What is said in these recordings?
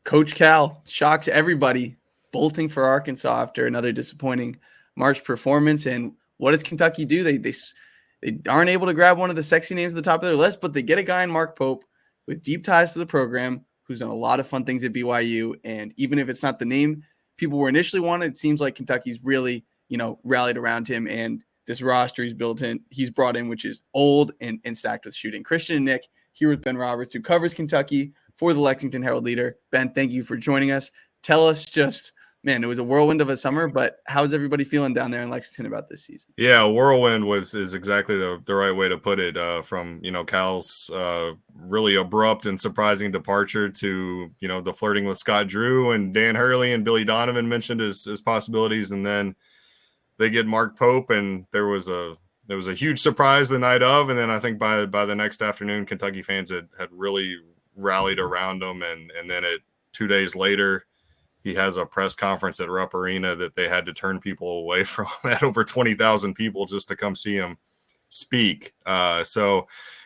Coach Cal shocks everybody, bolting for Arkansas after another disappointing March performance. And what does Kentucky do? They aren't able to grab one of the sexy names at the top of their list, but they get a guy in Mark Pope with deep ties to the program who's done a lot of fun things at BYU. And even if it's not the name people were initially wanted, it seems like Kentucky's really, rallied around him. And this roster he's brought in, which is old and stacked with shooting. Christian and Nick here with Ben Roberts, who covers Kentucky for the Lexington Herald-Leader. Ben, thank you for joining us. Tell us it was a whirlwind of a summer, but how's everybody feeling down there in Lexington about this season? Yeah, whirlwind is exactly the right way to put it. From Cal's really abrupt and surprising departure to the flirting with Scott Drew and Dan Hurley and Billy Donovan mentioned as possibilities, and then they get Mark Pope, and there was a huge surprise the night of, and then I think by the next afternoon, Kentucky fans had really rallied around him, and then 2 days later, he has a press conference at Rupp Arena that they had to turn people away from. Had over 20,000 people just to come see him speak. And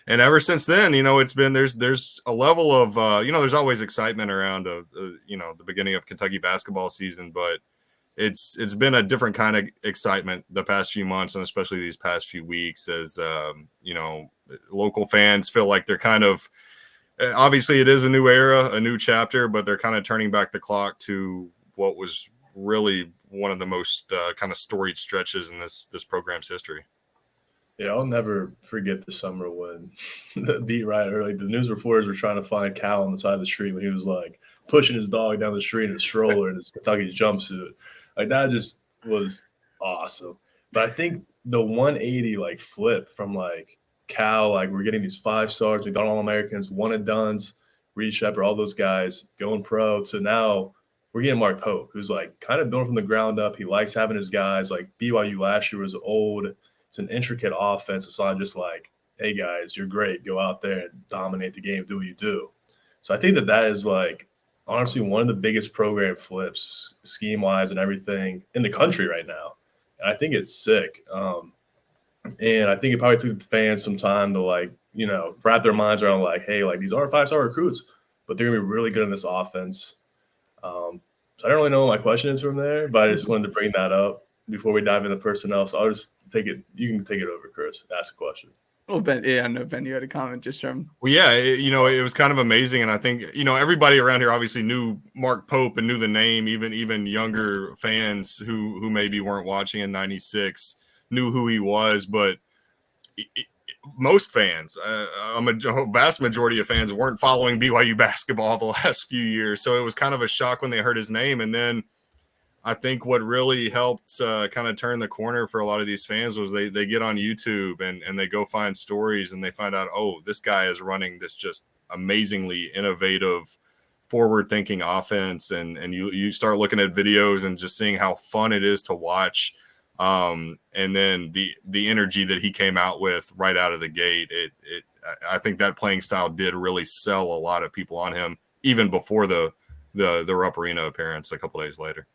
ever since then, it's been there's a level of there's always excitement around the beginning of Kentucky basketball season, but it's been a different kind of excitement the past few months, and especially these past few weeks, as local fans feel like they're kind of. Obviously, it is a new era, a new chapter, but they're kind of turning back the clock to what was really one of the most kind of storied stretches in this program's history. Yeah, I'll never forget the summer when the beat writer, the news reporters were trying to find Cal on the side of the street when he was pushing his dog down the street in a stroller in his Kentucky jumpsuit. That just was awesome. But I think the 180 flip from Cal, we're getting these 5 stars, we've done All-Americans, one and dones, Reed Shepherd, all those guys going pro. So now we're getting Mark Pope, who's kind of building from the ground up. He likes having his guys. BYU last year was old. It's an intricate offense. It's not just hey guys, you're great, go out there and dominate the game, do what you do. So I think that is honestly one of the biggest program flips, scheme wise and everything in the country right now. And I think it's sick. And I think it probably took the fans some time to wrap their minds around hey, these are 5-star recruits, but they're gonna be really good in this offense. So I don't really know what my question is from there, but I just wanted to bring that up before we dive into personnel. So I'll just take it. You can take it over, Chris. Ask a question. Well, Ben, I know Ben, you had a comment just from. Well, yeah, it was kind of amazing, and I think everybody around here obviously knew Mark Pope and knew the name. Even younger fans who maybe weren't watching in '96 knew who he was, but most fans, a vast majority of fans, weren't following BYU basketball the last few years. So it was kind of a shock when they heard his name. And then I think what really helped kind of turn the corner for a lot of these fans was they get on YouTube and they go find stories and they find out, oh, this guy is running this just amazingly innovative, forward-thinking offense. And you start looking at videos and just seeing how fun it is to watch. And then the energy that he came out with right out of the gate, I think that playing style did really sell a lot of people on him, even before the Rupp Arena appearance a couple days later.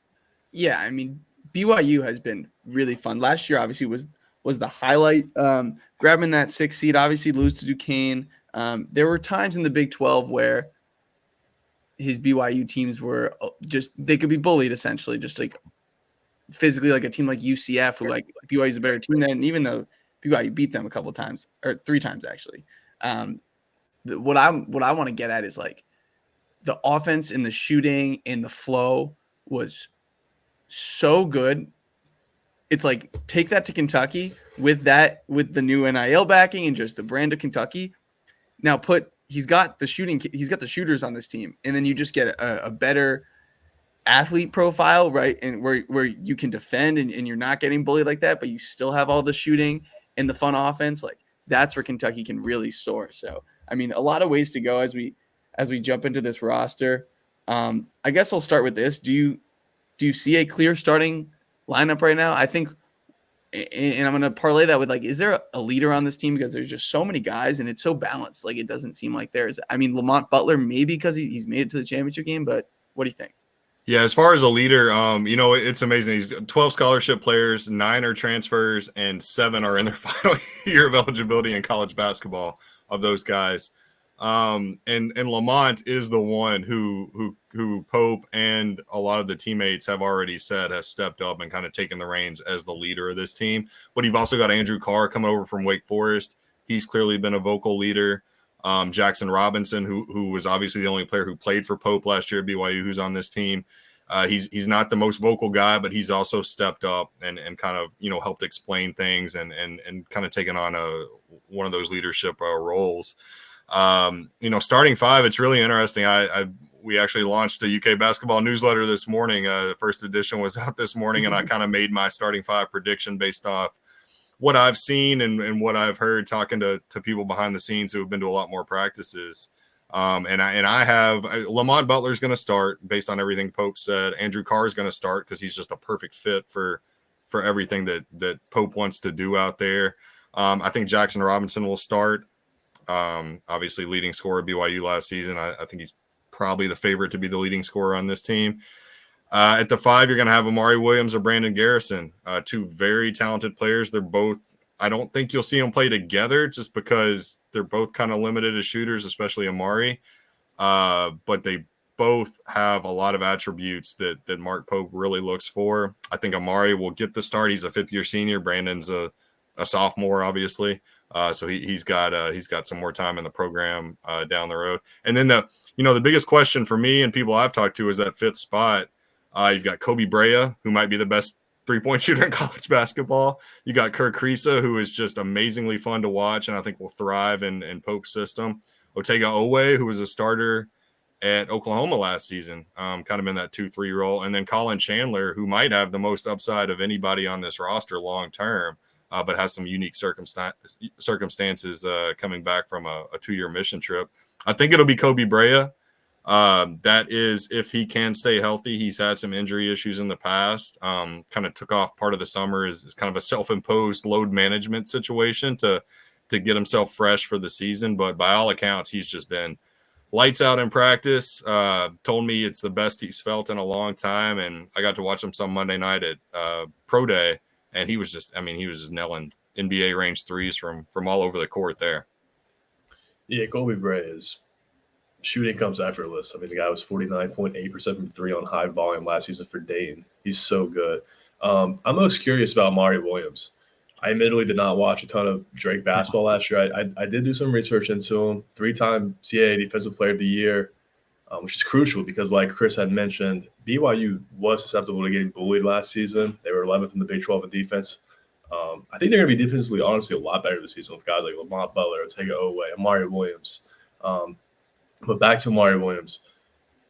Yeah, I mean, BYU has been really fun. Last year, obviously, was the highlight. Grabbing that 6th seed, obviously lose to Duquesne. There were times in the Big 12 where his BYU teams were they could be bullied, essentially, just physically, a team like UCF, who BYU is a better team than, even though BYU beat them a couple of times, or 3 times actually. What I want to get at is the offense and the shooting and the flow was so good. It's take that to Kentucky with the new NIL backing and just the brand of Kentucky. Now he's got the shooters on this team, and then you just get a better athlete profile, right? And where you can defend and you're not getting bullied like that, but you still have all the shooting and the fun offense. That's where Kentucky can really soar. So, I mean, a lot of ways to go as we jump into this roster. I guess I'll start with this. Do you see a clear starting lineup right now? I think, and I'm going to parlay that with is there a leader on this team? Because there's just so many guys and it's so balanced. It doesn't seem like there's, Lamont Butler, maybe because he's made it to the championship game, but what do you think? Yeah, as far as a leader, it's amazing. He's 12 scholarship players, 9 are transfers, and 7 are in their final year of eligibility in college basketball of those guys. And Lamont is the one who Pope and a lot of the teammates have already said has stepped up and kind of taken the reins as the leader of this team. But you've also got Andrew Carr coming over from Wake Forest. He's clearly been a vocal leader. Jackson Robinson, who was obviously the only player who played for Pope last year at BYU, who's on this team. He's not the most vocal guy, but he's also stepped up and kind of, helped explain things and kind of taken on one of those leadership roles. Starting five, it's really interesting. We actually launched a UK basketball newsletter this morning. The first edition was out this morning, and I kind of made my starting five prediction based off what I've seen and what I've heard talking to people behind the scenes who have been to a lot more practices. And I have Lamont Butler's going to start based on everything Pope said. Andrew Carr is going to start because he's just a perfect fit for everything that Pope wants to do out there. I think Jackson Robinson will start. Obviously leading scorer at BYU last season. I think he's probably the favorite to be the leading scorer on this team. At the five, you're going to have Amari Williams or Brandon Garrison, two very talented players. They're both, I don't think you'll see them play together just because they're both kind of limited as shooters, especially Amari. But they both have a lot of attributes that Mark Pope really looks for. I think Amari will get the start. He's a fifth-year senior. Brandon's a sophomore, obviously. So he's got some more time in the program down the road. And then the biggest question for me and people I've talked to is that fifth spot. You've got Kobe Brea, who might be the best three-point shooter in college basketball. You got Kerr Kriisa, who is just amazingly fun to watch and I think will thrive in Pope's system. Otega Oweh, who was a starter at Oklahoma last season, kind of in that 2-3 role. And then Colin Chandler, who might have the most upside of anybody on this roster long-term. But has some unique circumstances coming back from a 2-year mission trip. I think it'll be Kobe Brea. That is, if he can stay healthy. He's had some injury issues in the past. Kind of took off part of the summer is kind of a self-imposed load management situation to get himself fresh for the season. But by all accounts, he's just been lights out in practice. Told me it's the best he's felt in a long time. And I got to watch him some Monday night at Pro Day. And he was just nailing NBA range threes from all over the court there. Yeah, Kobe Brea's shooting comes effortless. I mean, the guy was 49.8% from three on high volume last season for Dayton. He's so good. I'm most curious about Amari Williams. I admittedly did not watch a ton of Drake basketball last year. I did do some research into him. 3-time CAA Defensive Player of the Year, which is crucial because, like Chris had mentioned, BYU was susceptible to getting bullied last season. They were 11th in the Big 12 in defense. I think they're going to be defensively, honestly, a lot better this season with guys like Lamont Butler, Otega Oweh, Amari Williams. But back to Amari Williams.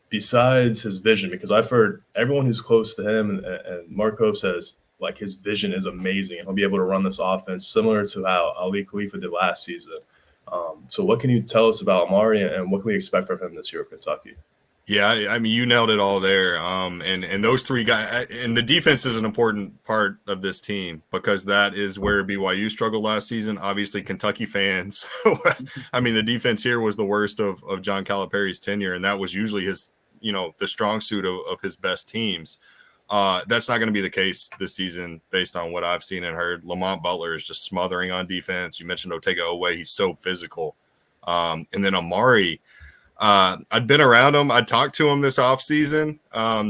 Besides his vision, because I've heard everyone who's close to him and Mark Pope says, like, his vision is amazing. He'll be able to run this offense similar to how Ali Khalifa did last season. So what can you tell us about Amari and what can we expect from him this year at Kentucky? Yeah, I mean, you nailed it all there. And those three guys, and the defense is an important part of this team because that is where BYU struggled last season. Obviously, Kentucky fans, I mean, the defense here was the worst of John Calipari's tenure, and that was usually his, the strong suit of his best teams. That's not going to be the case this season based on what I've seen and heard. Lamont Butler is just smothering on defense. You mentioned Otega Oweh. He's so physical. And then Amari, I'd been around him. I'd talked to him this offseason,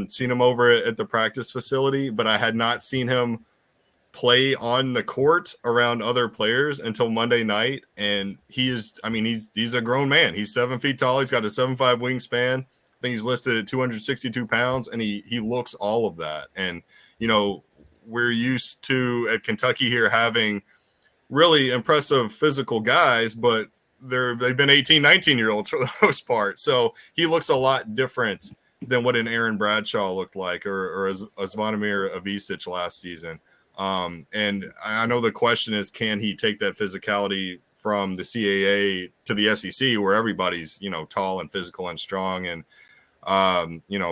seen him over at the practice facility, but I had not seen him play on the court around other players until Monday night. And he's a grown man. He's 7 feet tall. He's got a 7'5" wingspan. I think he's listed at 262 pounds, and he looks all of that. And, we're used to at Kentucky here having really impressive physical guys, but they've been 18, 19-year-olds for the most part. So he looks a lot different than what an Aaron Bradshaw looked like or as Zvonimir Avicic last season. And I know the question is, can he take that physicality from the CAA to the SEC where everybody's, tall and physical and strong and,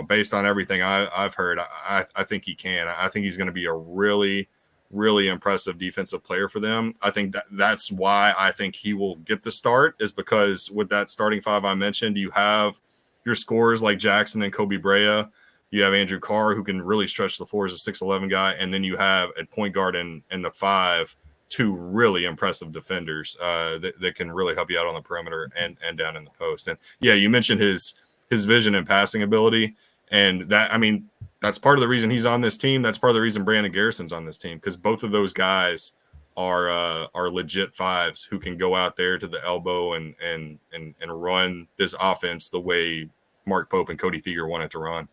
based on everything I've heard, I think he can. I think he's going to be a really, really impressive defensive player for them. I think that's why I think he will get the start is because with that starting five I mentioned, you have your scorers like Jackson and Kobe Brea. You have Andrew Carr, who can really stretch the floor as a 6'11" guy. And then you have at point guard and the five, two really impressive defenders that can really help you out on the perimeter and down in the post. And yeah, you mentioned his vision and passing ability, and that, I mean, that's part of the reason he's on this team. That's part of the reason Brandon Garrison's on this team, because both of those guys are legit fives who can go out there to the elbow and run this offense the way Mark Pope and Cody Feger wanted to run.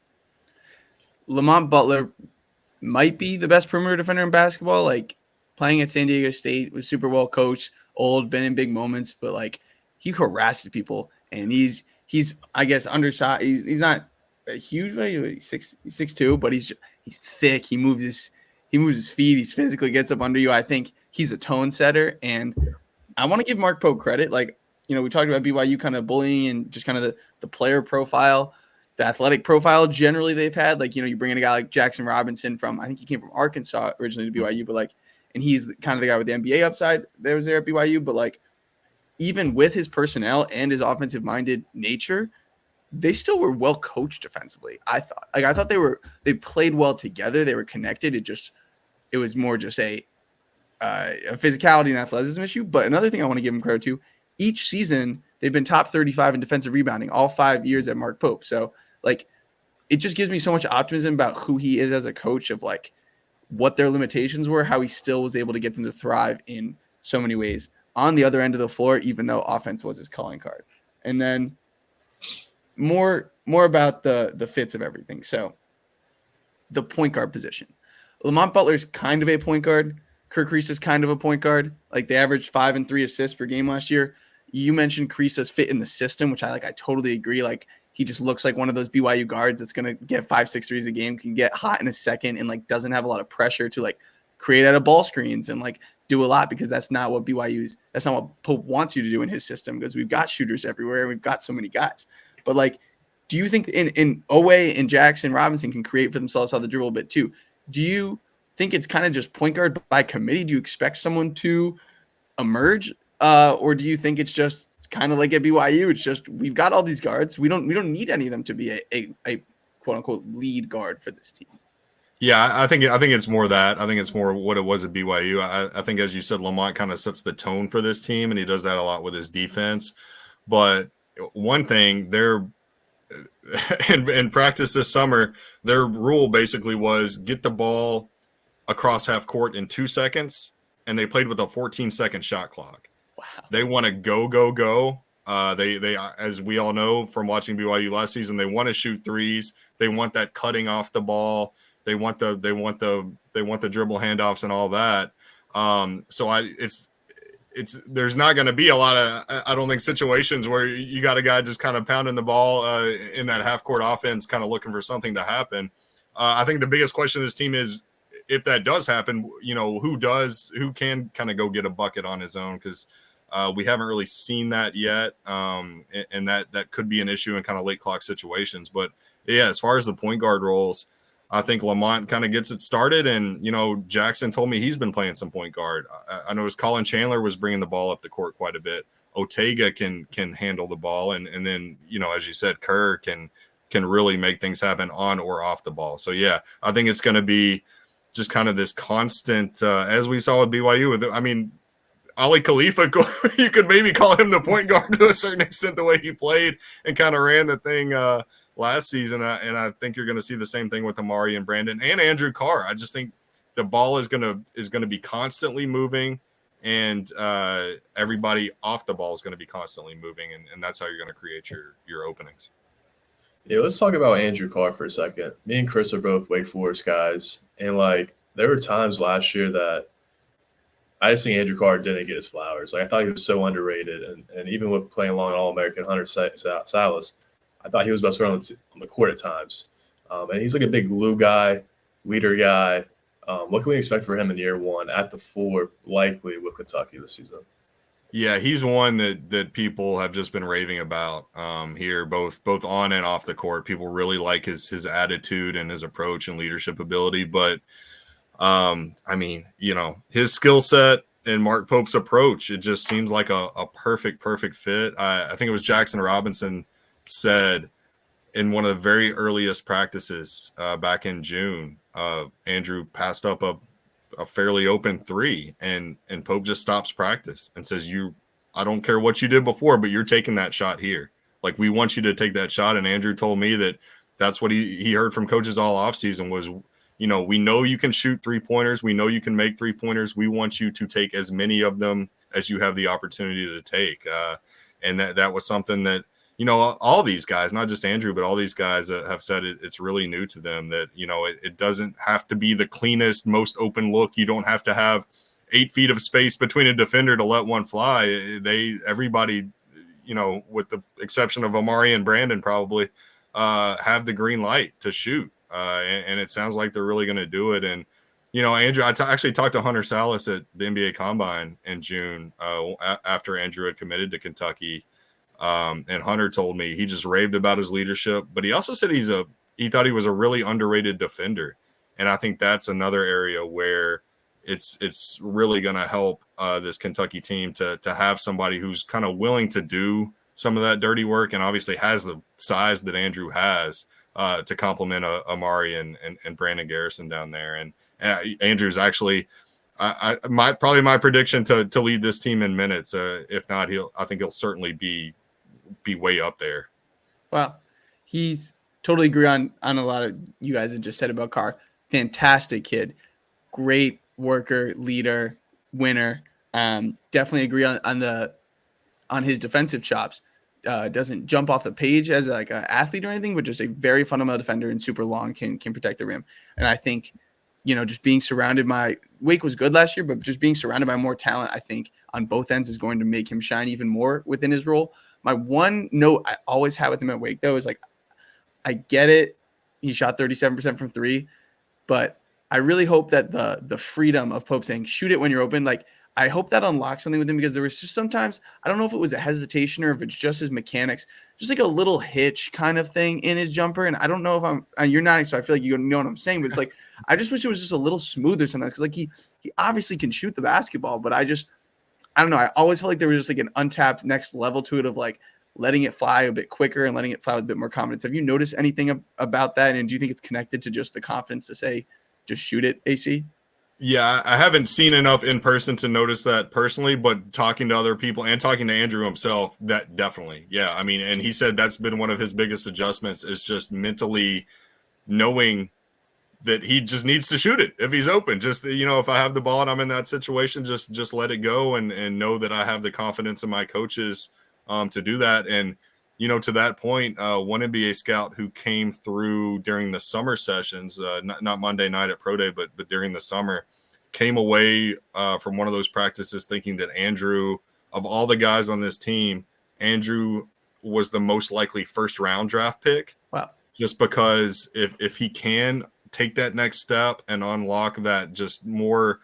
Lamont Butler might be the best perimeter defender in basketball. Like, playing at San Diego State, was super well coached, old, been in big moments, but like, he harasses people, and he's I guess undersized. He's not a huge way. He's 6'2", but he's thick. He moves his feet. He's physically gets up under you. I think he's a tone setter, and I want to give Mark Pope credit. Like, you know, we talked about BYU kind of bullying and just kind of the player profile, the athletic profile generally they've had. Like, you know, you bring in a guy like Jackson Robinson from, I think he came from Arkansas originally to BYU, but like, and he's kind of the guy with the NBA upside that was there at BYU. But like, even with his personnel and his offensive minded nature, they still were well coached defensively. I thought they played well together. They were connected. It was more just a physicality and athleticism issue. But another thing I want to give him credit to, each season they've been top 35 in defensive rebounding all 5 years at Mark Pope. So like, it just gives me so much optimism about who he is as a coach, of like what their limitations were, how he still was able to get them to thrive in so many ways on the other end of the floor, even though offense was his calling card. And then more about the fits of everything. So the point guard position, Lamont Butler's kind of a point guard. Kirk Reese is kind of a point guard. Like, they averaged 5 and 3 assists per game last year. You mentioned Krisa's fit in the system, which I totally agree. Like, he just looks like one of those BYU guards that's going to get 5-6 threes a game, can get hot in a second, and like doesn't have a lot of pressure to like create out of ball screens and like do a lot, because that's not what Pope wants you to do in his system, because we've got shooters everywhere and we've got so many guys. But like, do you think in Owe and Jackson Robinson can create for themselves off the dribble a bit too? Do you think it's kind of just point guard by committee? Do you expect someone to emerge? Or do you think it's just kind of like at BYU? It's just, we've got all these guards. We don't need any of them to be a quote unquote lead guard for this team. Yeah, I think it's more that. I think it's more what it was at BYU. I think, as you said, Lamont kind of sets the tone for this team, and he does that a lot with his defense. But one thing, in practice this summer, their rule basically was get the ball across half court in 2 seconds, and they played with a 14-second shot clock. Wow. They want to go. They as we all know from watching BYU last season, they want to shoot threes. They want that cutting off the ball. They want the dribble handoffs and all that. There's not going to be a lot of, I don't think, situations where you got a guy just kind of pounding the ball in that half court offense, kind of looking for something to happen. I think the biggest question of this team is, if that does happen, you know, who can kind of go get a bucket on his own, because we haven't really seen that yet, and that could be an issue in kind of late clock situations. But yeah, as far as the point guard roles, I think Lamont kind of gets it started, and you know, Jackson told me he's been playing some point guard. I noticed Colin Chandler was bringing the ball up the court quite a bit. Otega can handle the ball, and then, you know, as you said, Kerr can really make things happen on or off the ball. So yeah, I think it's going to be just kind of this constant, as we saw with BYU. I mean, Ali Khalifa, you could maybe call him the point guard to a certain extent, the way he played and kind of ran the thing last season. And I think you're going to see the same thing with Amari and Brandon and Andrew Carr. I just think the ball is going to be constantly moving, and everybody off the ball is going to be constantly moving, and that's how you're going to create your openings. Yeah, let's talk about Andrew Carr for a second. Me and Chris are both Wake Forest guys, and like, there were times last year that I just think Andrew Carr didn't get his flowers. Like, I thought he was so underrated, and even with playing along All-American Hunter Silas, I thought he was best player on the court at times. And he's like a big glue guy, leader guy. What can we expect for him in year one at the 4, likely with Kentucky this season? Yeah, he's one that people have just been raving about here, both on and off the court. People really like his attitude and his approach and leadership ability. But, I mean, you know, his skill set and Mark Pope's approach, it just seems like a perfect fit. I think it was Jackson Robinson said in one of the very earliest practices back in June, Andrew passed up a fairly open three, and Pope just stops practice and says, I don't care what you did before, but you're taking that shot here. Like, we want you to take that shot. And Andrew told me that's what he heard from coaches all offseason was, we know you can shoot 3-pointers. We know you can make 3-pointers. We want you to take as many of them as you have the opportunity to take. And that was something that, all these guys, not just Andrew, but all these guys have said it's really new to them that, it doesn't have to be the cleanest, most open look. You don't have to have 8 feet of space between a defender to let one fly. Everybody, with the exception of Amari and Brandon, probably have the green light to shoot. And it sounds like they're really going to do it. And, Andrew, actually talked to Hunter Salas at the NBA Combine in June after Andrew had committed to Kentucky. And Hunter told me he just raved about his leadership, but he also said he thought he was a really underrated defender. And I think that's another area where it's really going to help this Kentucky team to have somebody who's kind of willing to do some of that dirty work and obviously has the size that Andrew has to complement Amari and Brandon Garrison down there. And Andrew's actually probably my prediction to lead this team in minutes. If not, I think he'll certainly be way up there. Well, he's totally agree on a lot of you guys have just said about Carr. Fantastic kid, great worker, leader, winner. Definitely agree on his defensive chops. Doesn't jump off the page as like an athlete or anything, but just a very fundamental defender and super long, can protect the rim. And I think, just being surrounded by Wake was good last year, but just being surrounded by more talent, I think on both ends is going to make him shine even more within his role. My one note I always had with him at Wake though is like, I get it. He shot 37% from 3, but I really hope that the freedom of Pope saying shoot it when you're open, like I hope that unlocks something with him, because there was just sometimes, I don't know if it was a hesitation or if it's just his mechanics, just like a little hitch kind of thing in his jumper. And I don't know if you're nodding, so I feel like you know what I'm saying, but it's like, I just wish it was just a little smoother sometimes. Cause like he obviously can shoot the basketball, but I don't know. I always felt like there was just like an untapped next level to it of like letting it fly a bit quicker and letting it fly with a bit more confidence. Have you noticed anything about that? And do you think it's connected to just the confidence to say, just shoot it, AC? Yeah, I haven't seen enough in person to notice that personally, but talking to other people and talking to Andrew himself, that definitely. Yeah, I mean, and he said that's been one of his biggest adjustments is just mentally knowing that he just needs to shoot it if he's open. Just, if I have the ball and I'm in that situation, just let it go and know that I have the confidence in my coaches to do that. And, to that point, one NBA scout who came through during the summer sessions, not Monday night at Pro Day, but during the summer, came away from one of those practices thinking that Andrew, of all the guys on this team, Andrew was the most likely first round draft pick. Wow. Just because if he can take that next step and unlock that just more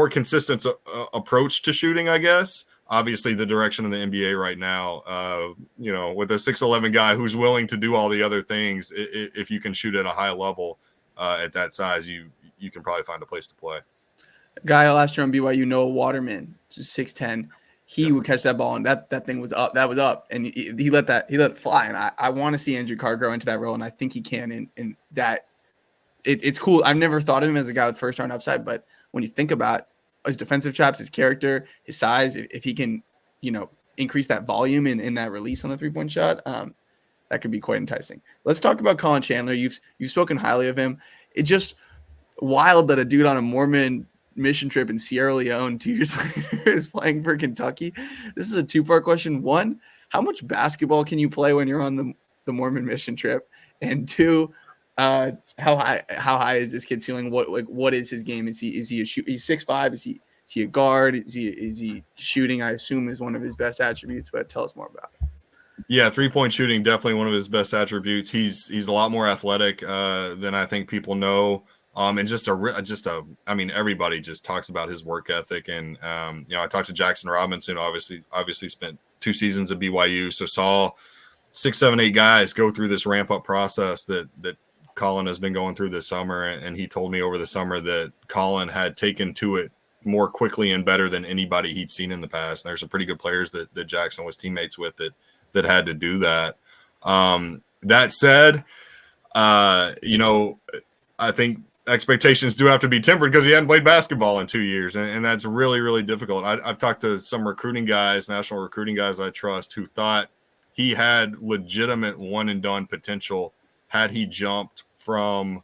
consistent approach to shooting, I guess. Obviously, the direction of the NBA right now, with a 6'11" guy who's willing to do all the other things, if you can shoot at a high level at that size, you can probably find a place to play. A guy last year on BYU, Noah Waterman, 6'10", he would catch that ball, and that thing was up. That was up, and he let it fly. And I want to see Andrew Carr grow into that role, and I think he can. And that it's cool. I've never thought of him as a guy with first round upside, but when you think about his defensive chops, his character, his size, if he can, increase that volume in that release on the 3-point shot, that could be quite enticing. Let's talk about Colin Chandler. You've spoken highly of him. It's just wild that a dude on a Mormon mission trip in Sierra Leone 2 years later is playing for Kentucky. This is a 2-part question. 1, how much basketball can you play when you're on the Mormon mission trip? And 2, how high is this kid ceiling? What is his game? Is he a shoot? He's 6'5". Is he a guard? Is he shooting? I assume is one of his best attributes, but tell us more about it. Yeah, 3-point shooting, definitely one of his best attributes. He's a lot more athletic than I think people know. And I mean, everybody just talks about his work ethic. And, I talked to Jackson Robinson, obviously spent 2 seasons at BYU. So saw 6, 7, 8 guys go through this ramp up process that Colin has been going through this summer. And he told me over the summer that Colin had taken to it more quickly and better than anybody he'd seen in the past. And there's some pretty good players that Jackson was teammates with that had to do that. That said, I think expectations do have to be tempered because he hadn't played basketball in 2 years, and that's really, really difficult. I've talked to some recruiting guys, national recruiting guys I trust, who thought he had legitimate one-and-done potential had he jumped from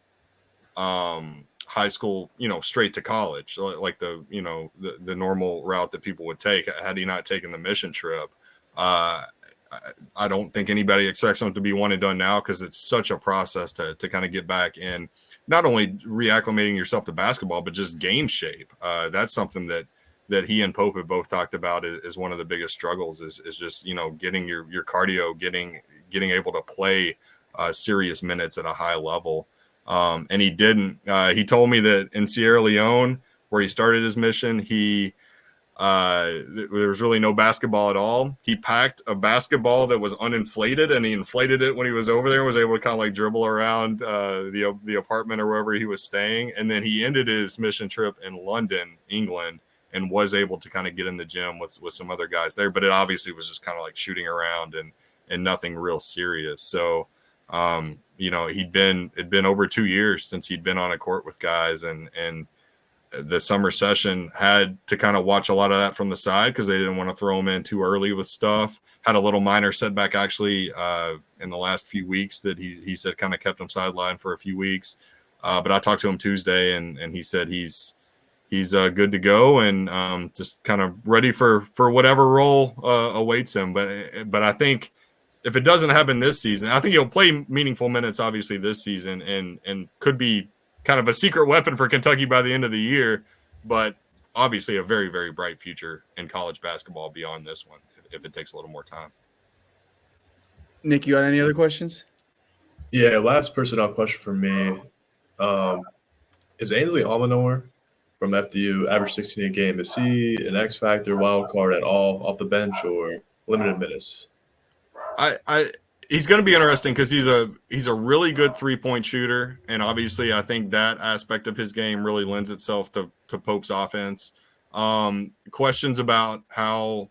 high school, straight to college, like the normal route that people would take had he not taken the mission trip. I don't think anybody expects him to be one and done now because it's such a process to kind of get back in, not only reacclimating yourself to basketball, but just game shape. That's something that he and Pope have both talked about is one of the biggest struggles is just, getting your cardio, getting able to play serious minutes at a high level. And he didn't. He told me that in Sierra Leone, where he started his mission, there was really no basketball at all. He packed a basketball that was uninflated, and he inflated it when he was over there and was able to kind of like dribble around the apartment or wherever he was staying. And then he ended his mission trip in London, England, and was able to kind of get in the gym with some other guys there. But it obviously was just kind of like shooting around and nothing real serious. So, it'd been over 2 years since he'd been on a court with guys, and the summer session had to kind of watch a lot of that from the side because they didn't want to throw him in too early with stuff. Had a little minor setback actually in the last few weeks that he said kind of kept him sidelined for a few weeks. But I talked to him Tuesday and he said he's good to go and just kind of ready for whatever role awaits him. But I think if it doesn't happen this season, I think he'll play meaningful minutes obviously this season and could be kind of a secret weapon for Kentucky by the end of the year, but obviously a very, very bright future in college basketball beyond this one if it takes a little more time. Nick, you got any other questions? Yeah, last personnel question for me. Is Ainsley Almanor from FDU average 16 a game? Is he an X factor, wild card at all off the bench or limited minutes? He's going to be interesting because he's a really good 3-point shooter, and obviously I think that aspect of his game really lends itself to Pope's offense. Questions about how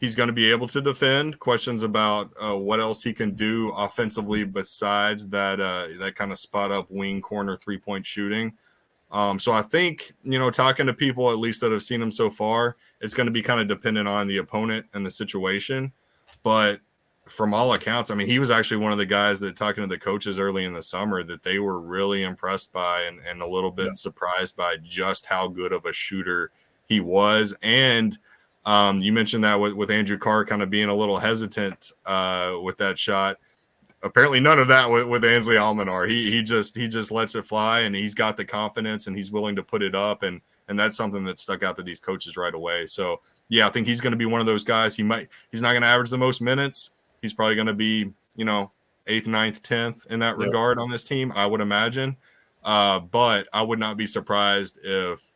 he's going to be able to defend, questions about what else he can do offensively besides that kind of spot up wing corner 3-point shooting. So I think, talking to people at least that have seen him so far, it's going to be kind of dependent on the opponent and the situation, but from all accounts, I mean, he was actually one of the guys that, talking to the coaches early in the summer, that they were really impressed by and a little bit surprised by just how good of a shooter he was. And you mentioned that with Andrew Carr kind of being a little hesitant with that shot. Apparently none of that with Ainsley Almanor. He just lets it fly, and he's got the confidence and he's willing to put it up. And that's something that stuck out to these coaches right away. So yeah, I think he's going to be one of those guys. He's not going to average the most minutes. He's probably going to be, 8th, 9th, 10th in that regard on this team, I would imagine. But I would not be surprised if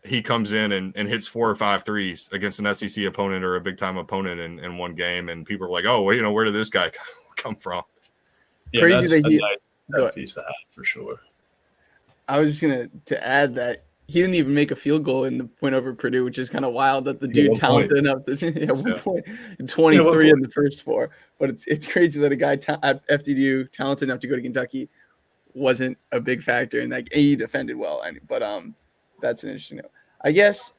he comes in and hits 4 or 5 threes against an SEC opponent or a big-time opponent in one game, and people are like, oh, well, where did this guy come from? Yeah, Crazy that's a nice piece to have for sure. I was just going to add that he didn't even make a field goal in the win over Purdue, which is kind of wild that the dude talented enough to 1 point, 23 in the first 4. But it's crazy that a guy at FDU talented enough to go to Kentucky wasn't a big factor, and like he defended well. But that's an interesting note. I guess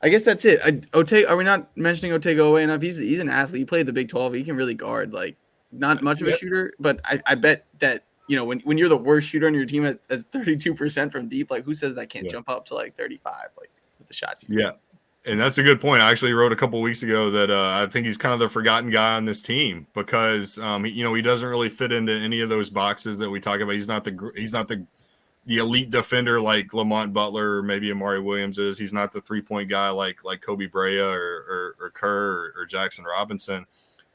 that's it. Are we not mentioning Otego enough? He's an athlete. He played the Big 12. He can really guard. Like, not much of a shooter, but I bet that. When you're the worst shooter on your team at 32% from deep, like who says that can't jump up to like 35, like with the shots? Yeah. And that's a good point. I actually wrote a couple of weeks ago that I think he's kind of the forgotten guy on this team because, he doesn't really fit into any of those boxes that we talk about. He's not the elite defender like Lamont Butler or maybe Amari Williams is. He's not the 3-point guy like Kobe Brea or Kerr or Jackson Robinson,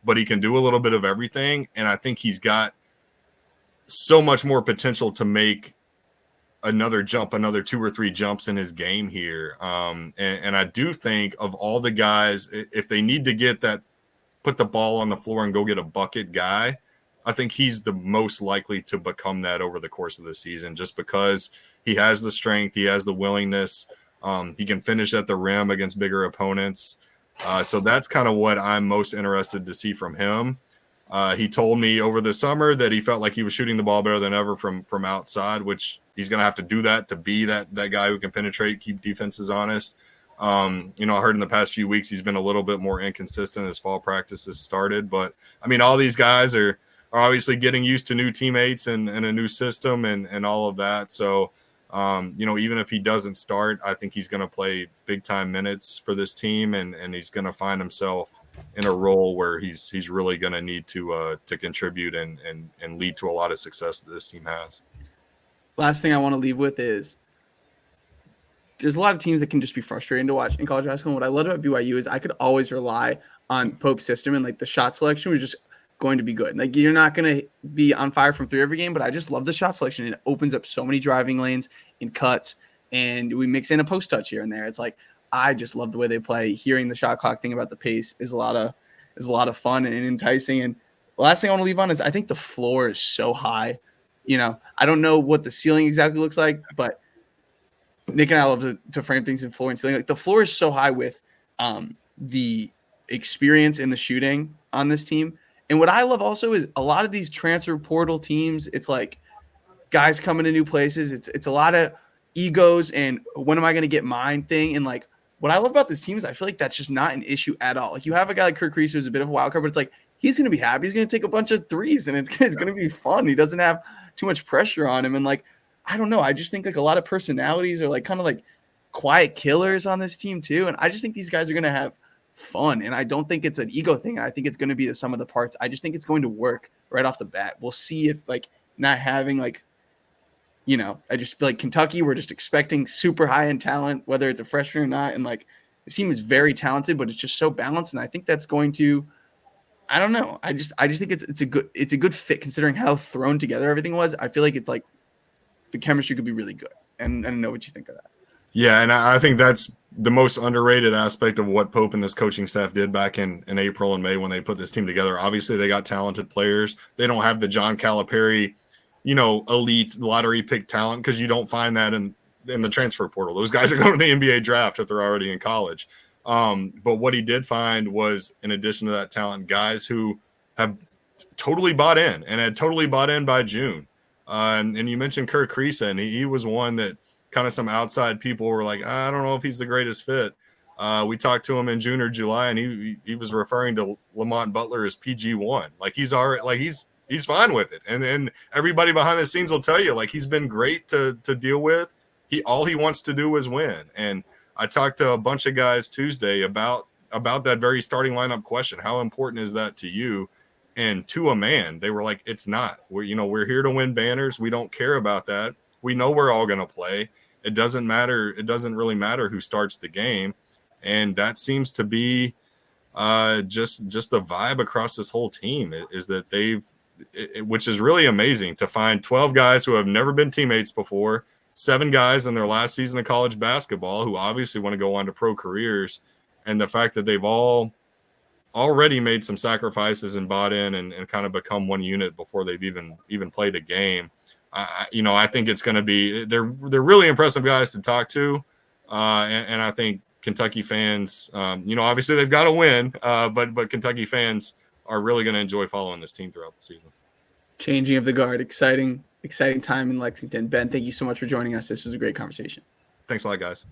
but he can do a little bit of everything. And I think he's got so much more potential to make another 2 or 3 jumps in his game here. And I do think of all the guys, if they need to get that, put the ball on the floor and go get a bucket guy, I think he's the most likely to become that over the course of the season, just because he has the strength, he has the willingness, he can finish at the rim against bigger opponents. So that's kind of what I'm most interested to see from him. He told me over the summer that he felt like he was shooting the ball better than ever from outside, which he's going to have to do that to be that guy who can penetrate, keep defenses honest. I heard in the past few weeks he's been a little bit more inconsistent as fall practice has started. But, I mean, all these guys are obviously getting used to new teammates and a new system and all of that. So, even if he doesn't start, I think he's going to play big-time minutes for this team, and he's going to find himself in a role where he's really going to need to contribute and lead to a lot of success that this team has. Last thing I want to leave with is there's a lot of teams that can just be frustrating to watch in college basketball. And what I love about BYU is I could always rely on Pope's system, and like the shot selection was just going to be good. Like you're not going to be on fire from three every game, but I just love the shot selection. It opens up so many driving lanes and cuts, and we mix in a post touch here and there. It's like I just love the way they play. Hearing the shot clock thing about the pace is a lot of fun and enticing. And the last thing I want to leave on is I think the floor is so high. I don't know what the ceiling exactly looks like, but Nick and I love to frame things in floor and ceiling. Like the floor is so high with the experience in the shooting on this team. And what I love also is a lot of these transfer portal teams, it's like guys coming to new places. It's a lot of egos and when am I going to get mine thing. And like what I love about this team is I feel like that's just not an issue at all. Like you have a guy like Kirk Reese who's a bit of a wild card, but it's like he's going to be happy. He's going to take a bunch of threes and it's going to be fun. He doesn't have too much pressure on him. And like, I don't know. I just think like a lot of personalities are like kind of like quiet killers on this team too. And I just think these guys are going to have fun. And I don't think it's an ego thing. I think it's going to be the sum of the parts. I just think it's going to work right off the bat. We'll see if like not having like, I just feel like Kentucky, we're just expecting super high end talent, whether it's a freshman or not. And like the team is very talented, but it's just so balanced. And I think that's going to, I don't know. I just think it's a good fit considering how thrown together everything was. I feel like it's like the chemistry could be really good. And I don't know what you think of that. Yeah, and I think that's the most underrated aspect of what Pope and this coaching staff did back in April and May when they put this team together. Obviously, they got talented players. They don't have the John Calipari, elite lottery pick talent because you don't find that in the transfer portal. Those guys are going to the NBA draft if they're already in college. But what he did find was, in addition to that talent, guys who have totally bought in and had totally bought in by June. And you mentioned Kirk Creesa, and he was one that kind of some outside people were like, I don't know if he's the greatest fit. We talked to him in June or July, and he was referring to Lamont Butler as PG1. Like he's already like he's fine with it. And then everybody behind the scenes will tell you like he's been great to deal with. All he wants to do is win. And I talked to a bunch of guys Tuesday about that very starting lineup question. How important is that to you? And to a man, they were like, it's not. We're here to win banners. We don't care about that. We know we're all going to play. It doesn't matter. It doesn't really matter who starts the game. And that seems to be just the vibe across this whole team is that which is really amazing to find 12 guys who have never been teammates before, 7 guys in their last season of college basketball who obviously want to go on to pro careers. And the fact that they've all already made some sacrifices and bought in and kind of become one unit before they've even played a game. I think it's going to be they're really impressive guys to talk to, and I think Kentucky fans, obviously they've got to win, but Kentucky fans are really going to enjoy following this team throughout the season. Changing of the guard, exciting time in Lexington. Ben, thank you so much for joining us. This was a great conversation. Thanks a lot, guys.